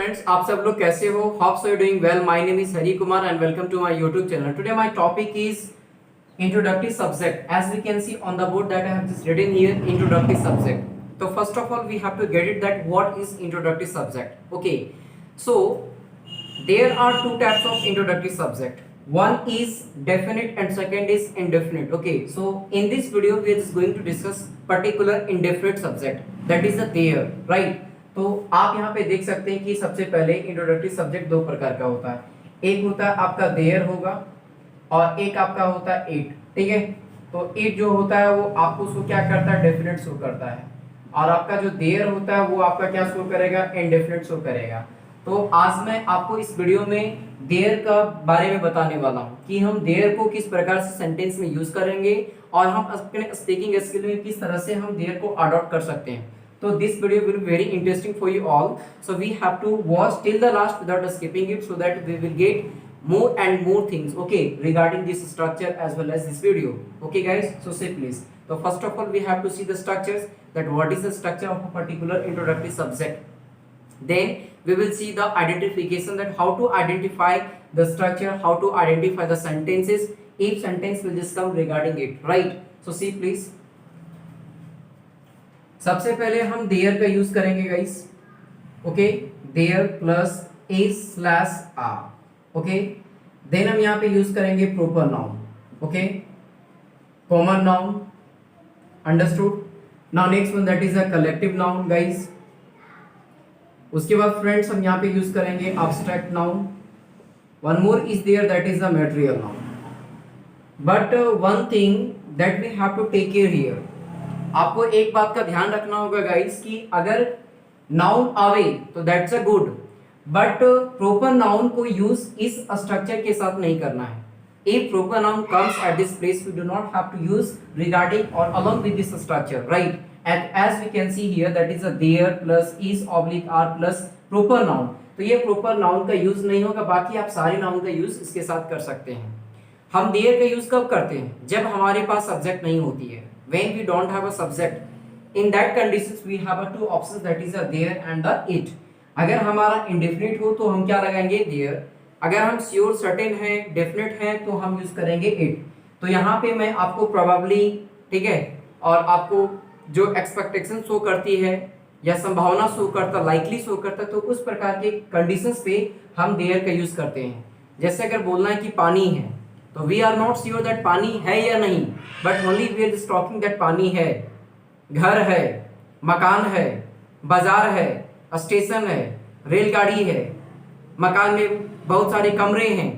Friends, आप सब लोग कैसे हो? Hope so you doing well. My name is Hari Kumar and welcome to my YouTube channel. Today my topic is introductory subject. As we can see on the board that I have just written here, introductory subject. So first of all we have to get it that what is introductory subject. Okay, so there are two types of introductory subject. One is definite and second is indefinite. Okay, so in this video we are just going to discuss particular indefinite subject, that is the there, right? तो आप यहाँ पे देख सकते हैं कि सबसे पहले इंट्रोडक्टरी सब्जेक्ट दो प्रकार का होता है। एक होता है आपका देयर होगा और एक आपका होता है इट। ठीक है, तो इट जो होता है वो आपको शो क्या करता है, डेफिनेट शो करता है, और आपका जो देयर होता है वो आपका क्या शो करेगा, इनडेफिनेट शो करेगा। तो आज मैं आपको इस वीडियो में देयर का बारे में बताने वाला हूँ कि हम देयर को किस प्रकार से सेंटेंस में यूज करेंगे और हम अपने स्पीकिंग स्किल में किस तरह से हम देयर को अडॉप्ट कर सकते हैं। So this video will be very interesting for you all. So we have to watch till the last without skipping it so that we will get more and more things, okay, regarding this structure as well as this video. Okay guys, so say please. So first of all we have to see the structures, that what is the structure of a particular introductory subject. Then we will see the identification, that how to identify the structure, how to identify the sentences, if sentence will just come regarding it, right? So see please. सबसे पहले हम there का use करेंगे guys. Okay, there plus a slash r. Okay, then हम यहाँ पे use करेंगे proper noun. Okay, common noun, understood. Now next one that is a collective noun guys. उसके बाद फ्रेंड्स हम यहाँ पे यूज करेंगे abstract noun. One more is there that is a material noun. But one thing that we have to take care here, आपको एक बात का ध्यान रखना होगा गाइस कि अगर नाउन आवे तो that's a good, but proper noun को यूज इस स्ट्रक्चर के साथ नहीं करना है। If proper noun comes at this place we do not have to use regarding और along with this structure, right? And as we can see here that is a there plus is oblique are plus proper noun. तो ये proper noun का use नहीं होगा, बाकी आप सारे noun का यूज इसके साथ कर सकते हैं। हम देयर का यूज कब करते हैं? जब हमारे पास सब्जेक्ट नहीं होती है, when we don't have a subject. In that conditions we have a two options, that is a there and the it. अगर हमारा indefinite हो तो हम क्या लगाएंगे, there. अगर हम sure certain है, definite है तो हम यूज करेंगे it. तो यहाँ पे मैं आपको probably, ठीक है, और आपको जो expectation शो करती है या संभावना शो करता, likely शो करता, तो उस प्रकार के conditions पे हम there का यूज करते हैं। जैसे अगर बोलना है कि पानी है तो we are not sure that पानी है या नहीं, but only we are just talking that पानी है। घर है, मकान है, बाजार है, स्टेशन है, रेलगाड़ी है, मकान में बहुत सारे कमरे हैं,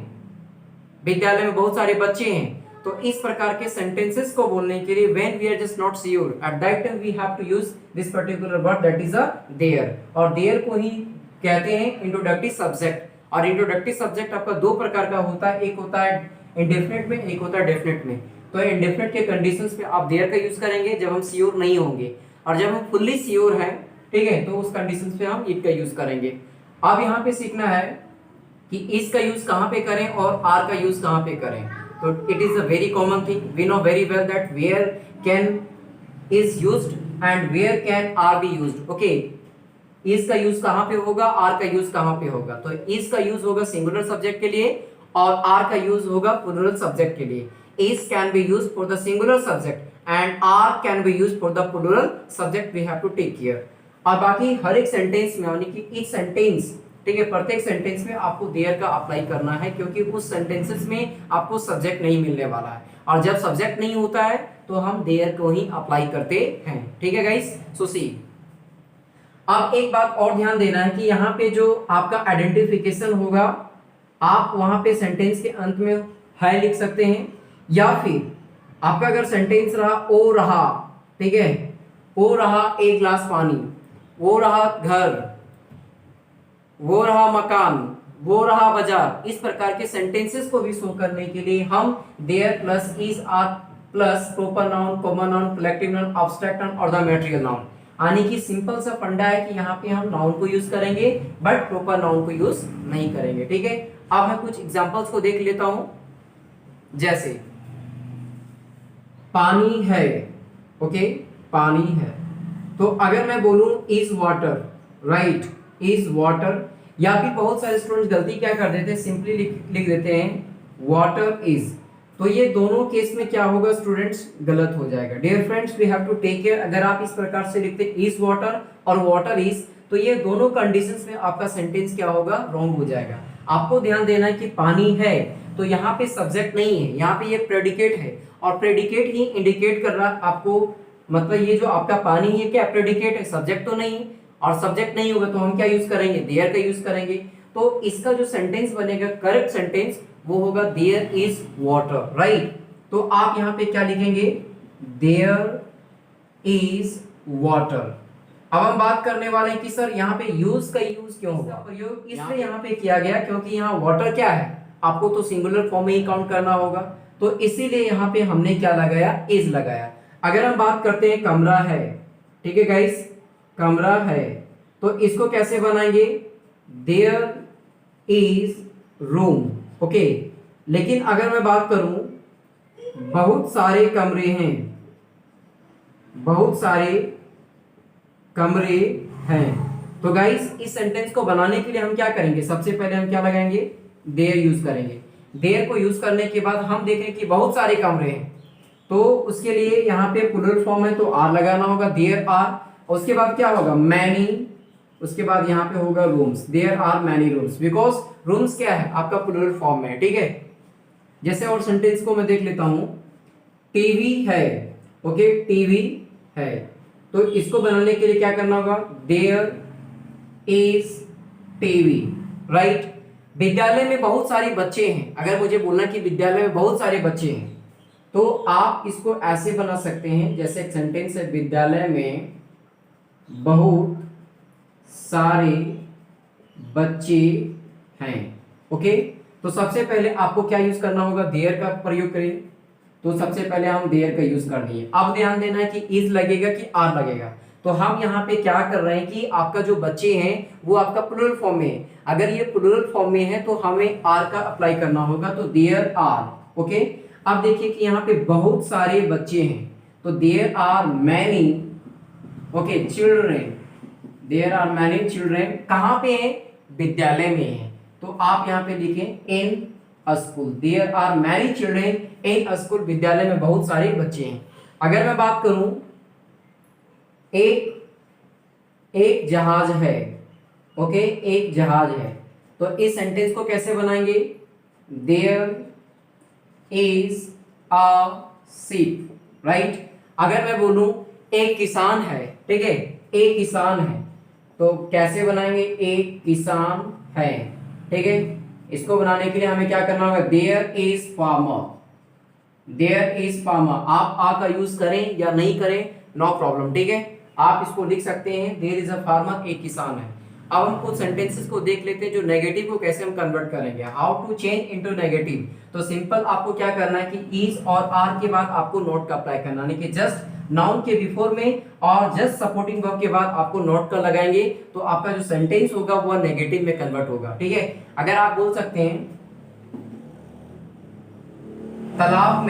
विद्यालय में बहुत सारे बच्चे हैं। तो इस प्रकार के सेंटेंसेस को बोलने के लिए when we are just not sure, at that time we have to use this particular word that is a there. और देयर को ही कहते हैं इंट्रोडक्टरी सब्जेक्ट। और इंट्रोडक्टरी सब्जेक्ट आपका दो प्रकार का होता है, एक होता है इंडेफिनिट में, एक होता है डेफिनेट में। तो इंडेफिनिट के कंडीशंस पे आप देयर का यूज करेंगे जब हम श्योर नहीं होंगे, और जब हम फुल्ली श्योर हैं, ठीक है, तो उस कंडीशंस पे हम इट का यूज करेंगे। अब यहाँ पे सीखना है कि इस का यूज कहाँ पे करें और आर का यूज कहाँ पे करें। तो it is a very common thing, we know very well that where can is used and where can are be used. Okay, इस का यूज कहाँ पे होगा, आर का यूज कहाँ पे होगा? तो इस का यूज होगा सिंगुलर सब्जेक्ट के लिए और आर का यूज होगा प्लूरल सब्जेक्ट के लिए। is can be used for the singular subject and are can be used for the plural subject, we have to take care। और बाकी हर एक सेंटेंस में, यानी कि each सेंटेंस, ठीक है, प्रत्येक सेंटेंस में आपको देयर का अप्लाई करना है, क्योंकि उस सेंटेंसेस में आपको सब्जेक्ट नहीं मिलने वाला है, और जब सब्जेक्ट नहीं होता है तो हम देयर को ही अप्लाई करते हैं। ठीक है गाइस, सो सी। अब एक बात और ध्यान देना है कि यहाँ पे जो आपका आइडेंटिफिकेशन होगा, आप वहां पे सेंटेंस के अंत में है लिख सकते हैं, या फिर आपका अगर सेंटेंस रहा ओ रहा, ठीक है, ओ रहा एक गिलास पानी, वो रहा घर, वो रहा मकान, वो रहा बाजार, इस प्रकार के सेंटेंसेस को भी शो करने के लिए हम there plus is are plus proper noun, common noun, collective noun, abstract noun और द मटेरियल नाउन। यानी कि सिंपल सा फंडा है कि यहाँ पे हम नाउन को यूज करेंगे बट प्रॉपर नाउन को यूज नहीं करेंगे। ठीक है, अब मैं कुछ एग्जांपल्स को देख लेता हूं। जैसे पानी है, ओके, पानी है, तो अगर मैं बोलूं is water, right, is water, या फिर बहुत सारे स्टूडेंट्स गलती क्या कर देते हैं, सिंपली लिख देते हैं वाटर इज। तो ये दोनों केस में क्या होगा स्टूडेंट्स, गलत हो जाएगा। Dear friends we have to take care, अगर आप इस प्रकार से लिखते इज वाटर और वाटर इज, तो ये दोनों कंडीशंस में आपका सेंटेंस क्या होगा, रॉन्ग हो जाएगा। आपको ध्यान देना है कि पानी है, तो यहाँ पे सब्जेक्ट नहीं है, यहाँ पे ये प्रेडिकेट है, और प्रेडिकेट ही इंडिकेट कर रहा है आपको, मतलब ये जो आपका पानी है क्या प्रेडिकेट है, सब्जेक्ट तो नहीं है, और सब्जेक्ट नहीं होगा तो हम क्या यूज करेंगे, देयर का यूज करेंगे। तो इसका जो सेंटेंस बनेगा करेक्ट सेंटेंस वो होगा देयर इज वाटर, राइट। तो आप यहाँ पे क्या लिखेंगे, देयर इज वाटर। अब हम बात करने वाले हैं कि सर यहाँ पे यूज का यूज क्यों होगा, प्रयोग इसलिए यहाँ पे किया गया क्योंकि यहाँ वाटर क्या है, आपको तो सिंगुलर फॉर्म में ही काउंट करना होगा, तो इसीलिए यहाँ पे हमने क्या लगाया, इज लगाया। अगर हम बात करते हैं कमरा है, ठीक है गाइस, कमरा है, तो इसको कैसे बनाएंगे, देयर इज रूम, ओके। लेकिन अगर मैं बात करूं बहुत सारे कमरे हैं, बहुत सारे कमरे हैं, तो गाइस इस सेंटेंस को बनाने के लिए हम क्या करेंगे, सबसे पहले हम क्या लगाएंगे, देयर यूज करेंगे। देयर को यूज करने के बाद हम देखें कि बहुत सारे कमरे हैं, तो उसके लिए यहाँ पे प्लूरल फॉर्म है तो आर लगाना होगा, देयर आर। उसके बाद क्या होगा, मैनी, उसके बाद यहाँ पे होगा rooms, there are many rooms, because rooms क्या है आपका प्लूरल फॉर्म में है, ठीक है। जैसे और सेंटेंस को मैं देख लेता हूं, टीवी है, ओके, टीवी है, तो इसको बनाने के लिए क्या करना होगा, देयर इज टीवी, राइट। विद्यालय में बहुत सारे बच्चे हैं, अगर मुझे बोलना कि विद्यालय में बहुत सारे बच्चे हैं, तो आप इसको ऐसे बना सकते हैं, जैसे एक सेंटेंस है, विद्यालय में बहुत सारे बच्चे हैं, ओके। तो सबसे पहले आपको क्या यूज करना होगा, देयर का प्रयोग करें, तो सबसे पहले हम देयर का यूज करनी है। अब ध्यान देना है कि इज लगेगा कि आर लगेगा, तो हम यहाँ पे क्या कर रहे हैं कि आपका जो बच्चे हैं वो आपका प्लूरल फॉर्म में है, अगर ये प्लूरल फॉर्म में है तो हमें आर का अप्लाई करना होगा, तो देयर आर, ओके। अब देखिए कि यहाँ पे बहुत सारे बच्चे हैं, तो there are many, okay, children, there are many children, कहाँ पे है, विद्यालय में है, तो आप यहाँ पे लिखें in a school, there are many children in a school, विद्यालय में बहुत सारे बच्चे हैं। अगर मैं बात करूं, एक जहाज है, ओके, एक जहाज है, तो इस सेंटेंस को कैसे बनाएंगे, there is a ship, right. अगर मैं बोलूं एक किसान है, ठीक है, एक किसान है, तो कैसे बनाएंगे, एक किसान है, ठीक है। इसको बनाने के लिए हमें क्या करना होगा, there is farmer, there is farmer. आप आ का यूज करें या नहीं करें, नो प्रॉब्लम, ठीक है, आप इसको लिख सकते हैं, देयर इज अ फार्मर, एक किसान है। अब हम कुछ सेंटेंसेस को देख लेते हैं, जो नेगेटिव को कैसे हम कन्वर्ट करेंगे, how to change into negative. तो सिंपल आपको क्या करना है कि इज और आर के बाद आपको नॉट का अप्लाई करना है, कि जस्ट नाउन के बिफोर में और जस्ट सपोर्टिंग वर्ब के बाद आपको नॉट का लगाएंगे, तो आपका जो सेंटेंस होगा वो नेगेटिव में कन्वर्ट होगा, ठीक है। अगर आप बोल सकते हैं तालाब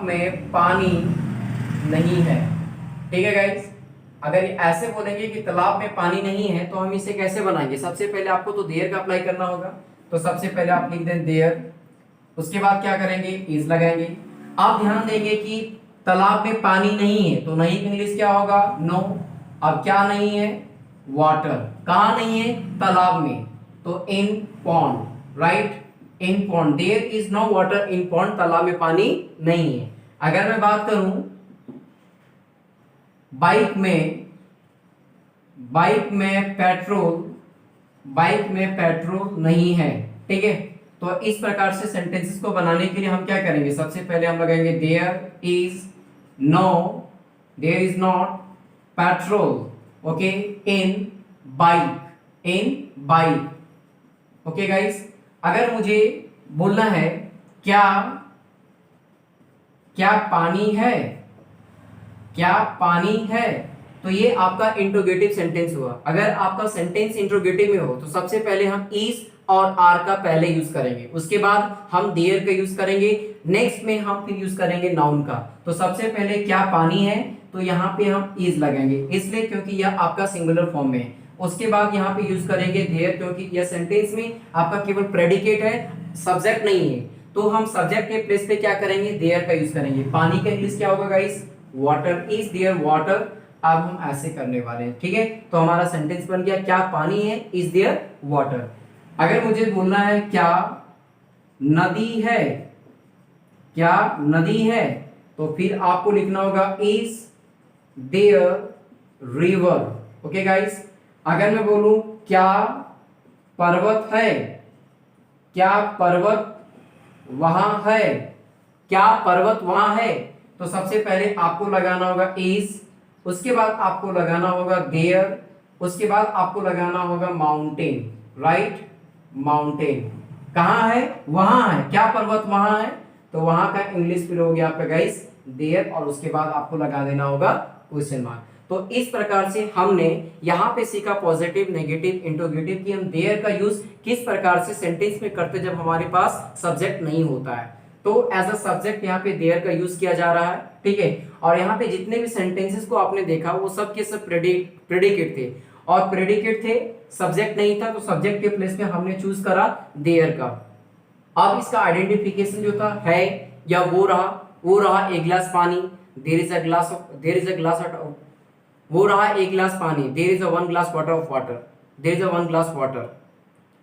में पानी नहीं है, ठीक है गाइस। अगर ऐसे बोलेंगे कि तालाब में पानी नहीं है, तो हम इसे कैसे बनाएंगे, सबसे पहले आपको तो देयर का अप्लाई करना होगा, तो सबसे पहले आप लिख दें देयर, उसके बाद क्या करेंगे, इज लगाएंगे। आप ध्यान देंगे कि तालाब में पानी नहीं है, तो नहीं इंग्लिश क्या होगा, नो। अब क्या नहीं है, वाटर, कहाँ नहीं है, तालाब में, तो in pond, right, in pond, there is no water in pond, तालाब में पानी नहीं है। अगर मैं बात करूं बाइक में पेट्रोल नहीं है, ठीक है। तो इस प्रकार से सेंटेंसेस को बनाने के लिए हम क्या करेंगे, सबसे पहले हम लगाएंगे there is not petrol, okay, in bike, okay guys. अगर मुझे बोलना है क्या पानी है, तो ये आपका इंट्रोगेटिव सेंटेंस हुआ। अगर आपका सेंटेंस इंट्रोगेटिव में हो, तो सबसे पहले हम इज और आर का पहले यूज करेंगे, उसके बाद हम देयर का यूज करेंगे, नेक्स्ट में हम फिर यूज करेंगे नाउन का। तो सबसे पहले क्या पानी है, तो यहाँ पे हम इज लगाएंगे, इसलिए क्योंकि यह आपका सिंगुलर फॉर्म में है। उसके बाद यहाँ पे यूज करेंगे देयर, क्योंकि यह सेंटेंस में आपका केवल प्रेडिकेट है, सब्जेक्ट नहीं है, तो हम सब्जेक्ट के प्लेस पे क्या करेंगे, देयर का यूज करेंगे। पानी का इंग्लिश क्या होगा guys, water, is there water. अब हम ऐसे करने वाले हैं, ठीक है। तो हमारा सेंटेंस बन गया, क्या पानी है, इज देयर वाटर। अगर मुझे बोलना है क्या नदी है, क्या नदी है, तो फिर आपको लिखना होगा is there river. Okay guys. अगर मैं बोलूं क्या पर्वत है, क्या पर्वत वहां है, क्या पर्वत वहां है, तो सबसे पहले आपको लगाना होगा इज, उसके बाद आपको लगाना होगा देयर, उसके बाद आपको लगाना होगा माउंटेन, राइट, माउंटेन। कहां है, वहां है, क्या पर्वत वहां है, तो वहां का इंग्लिश फिर हो गया आपका गाइस देयर, और उसके बाद आपको लगा देना होगा क्वेश्चन मार्क। तो इस प्रकार से हमने यहाँ पे सीखा पॉजिटिव, नेगेटिव, इंट्रोगेटिव कि हम देयर का यूज किस प्रकार से सेंटेंस में करते जब हमारे पास सब्जेक्ट नहीं होता है। तो एज अ सब्जेक्ट यहाँ पे देयर का यूज किया जा रहा है, ठीक है। और यहाँ पे जितने भी सेंटेंसेस को आपने देखा वो सब के सब प्रेडिकेट थे, और प्रेडिकेट थे, सब्जेक्ट नहीं था, तो सब्जेक्ट के प्लेस में हमने चूज करा देयर का। अब इसका आइडेंटिफिकेशन जो था है या वो रहा एक गिलास पानी, there is a glass of, वो रहा एक गिलास पानी, there is a one glass water of water, there is a one glass water.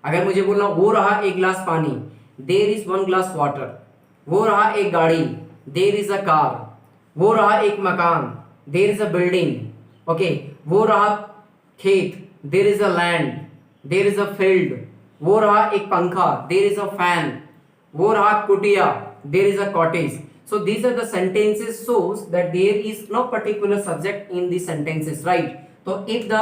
अगर मुझे बोलना वो रहा एक गिलास पानी, there is one glass water. वो रहा एक गाड़ी, देयर इज अ कार। वो रहा एक मकान, there is a building. Okay, वो रहा खेत, there is a land, there is a field. वो रहा एक पंखा, देयर इज अ फैन। वो रहा कुटिया, there is a cottage. So these are the sentences shows that there is no particular subject in the sentences, right? So if the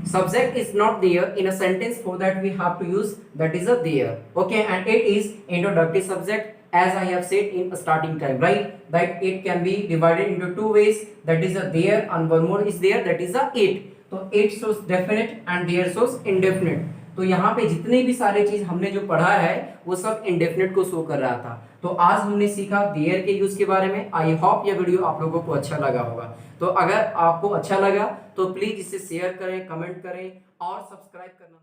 subject is not there in a sentence, for that we have to use that is a there. Okay, and it is introductive subject as I have said in starting time, right? That it can be divided into two ways, that is a there and one more is there, that is a it. So it shows definite and there shows indefinite. तो यहाँ पे जितने भी सारे चीज हमने जो पढ़ा है वो सब इंडेफिनिट को शो कर रहा था। तो आज हमने सीखा देयर के यूज के बारे में। आई होप यह वीडियो आप लोगों को अच्छा लगा होगा। तो अगर आपको अच्छा लगा तो प्लीज इसे शेयर करें, कमेंट करें और सब्सक्राइब करना